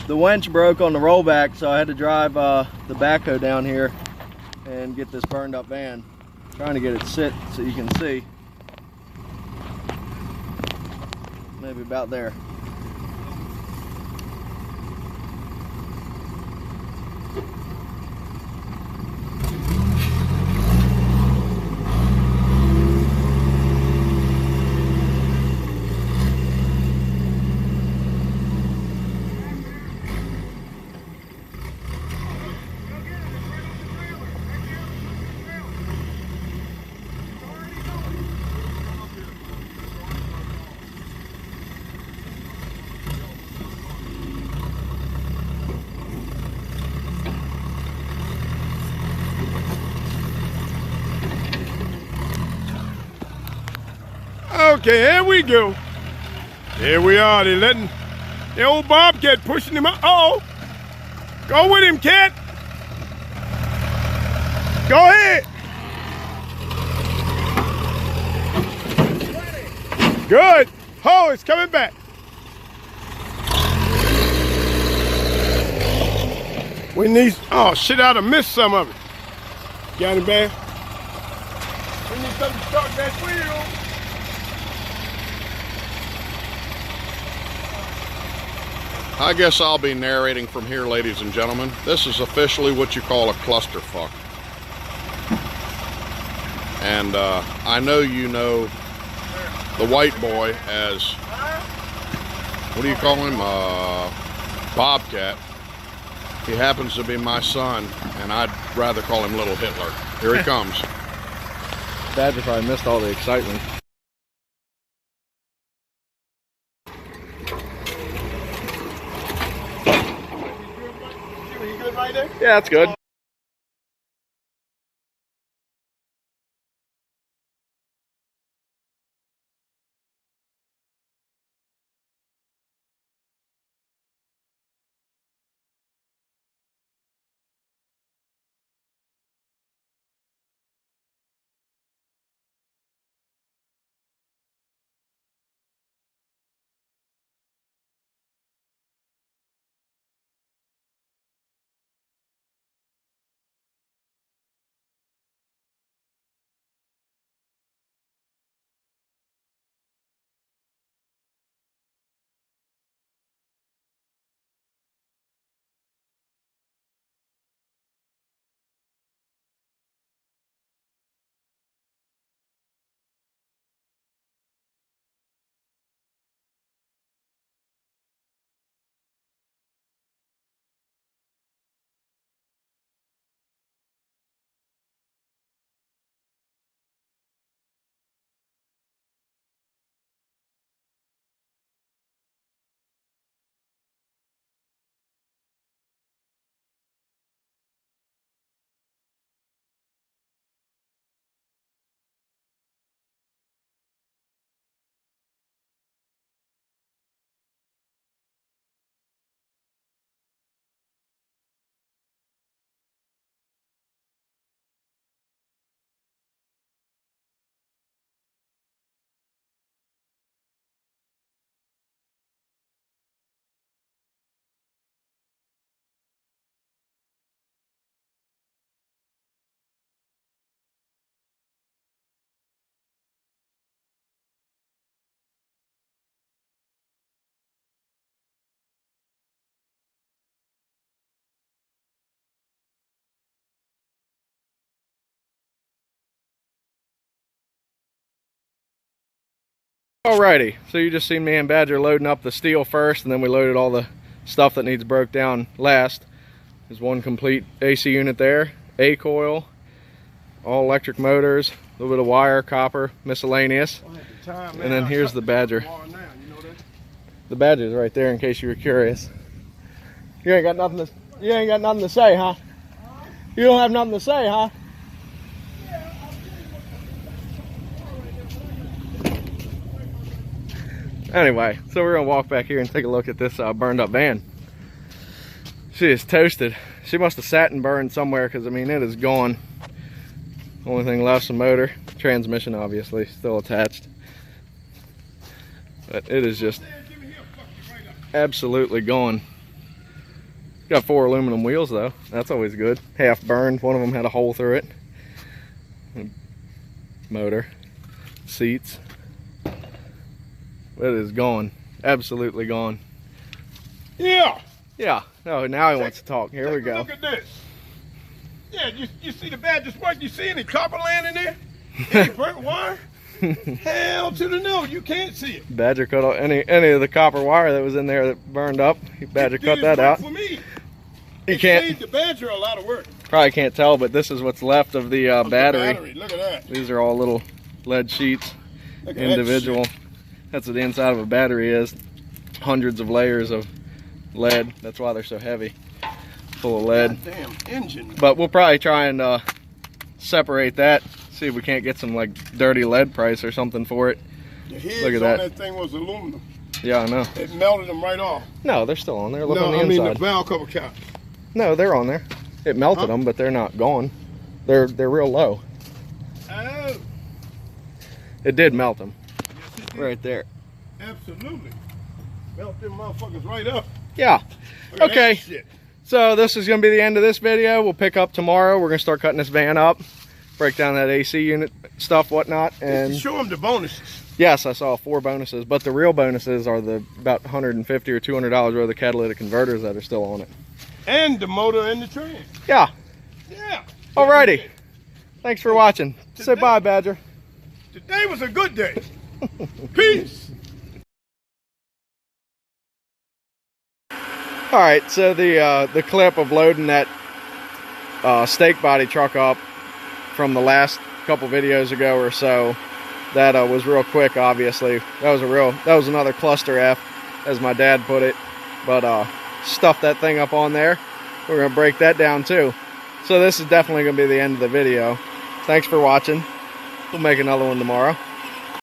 the winch broke on the rollback, so I had to drive the backhoe down here and get this burned up van. Trying to get it sit so you can see. Maybe about there. Okay, here we go. Here we are. They're letting the old Bobcat pushing him up. Uh-oh. Go with him, kid. Go ahead. Good. Oh, it's coming back. We need, oh shit, I'd have missed some of it. Got him back. We need something to start that wheel. I guess I'll be narrating from here, ladies and gentlemen. This is officially what you call a clusterfuck. And I know you know the white boy as, what do you call him? Bobcat. He happens to be my son, and I'd rather call him Little Hitler. Here he comes. Badger probably missed all the excitement. Yeah, that's good. Alrighty, so you just seen me and Badger loading up the steel first, and then we loaded all the stuff that needs broke down last. There's one complete AC unit there, A coil, all electric motors, a little bit of wire, copper, miscellaneous. And then here's the Badger. The Badger's right there in case you were curious. You ain't got nothing to say, huh? You don't have nothing to say, huh? Anyway, so we're gonna walk back here and take a look at this burned up van. She is toasted. She must have sat and burned somewhere, because I mean it is gone. Only thing left's the motor. Transmission obviously still attached. But it is just absolutely gone. Got 4 aluminum wheels though. That's always good. Half burned. One of them had a hole through it. Motor, seats. It is gone. Absolutely gone. Yeah. Yeah. Oh, now he wants to talk. Here we go. Look at this. Yeah, you see the Badger's work? You see any copper laying in there? Any burnt wire? Hell to the no, you can't see it. Badger cut out any of the copper wire that was in there that burned up. Badger cut that out. For me. You can't. Saved the Badger a lot of work. Probably can't tell, but this is what's left of the battery. Look at that. These are all little lead sheets, Look at individual. That That's what the inside of a battery is. Hundreds of layers of lead. That's why they're so heavy, full of lead. damn engine. But we'll probably try and separate that. See if we can't get some like dirty lead price or something for it. The heads Look at on that. thing was aluminum. Yeah, I know. It melted them right off. No, they're still on there. Look no, on the I mean inside. the valve cover cap. No, they're on there. It melted them, but they're not gone. They're real low. Oh. It did melt them. Yes, it did. Right there. Absolutely. Melt them motherfuckers right up. Yeah. Look at that Okay. shit. So this is going to be the end of this video. We'll pick up tomorrow. We're going to start cutting this van up, break down that AC unit stuff, whatnot, and Just to show them the bonuses. yes, I saw 4 bonuses, but the real bonuses are the about $150 or $200 worth of catalytic converters that are still on it. And the motor and the trans. Yeah. Yeah. Alrighty. Thanks for watching. Say bye, Badger. Today was a good day. Peace. All right, so the clip of loading that stake body truck up from the last couple videos ago or so, that was real quick. Obviously, that was another cluster F, as my dad put it. But stuff that thing up on there. We're gonna break that down too. So this is definitely gonna be the end of the video. Thanks for watching. We'll make another one tomorrow.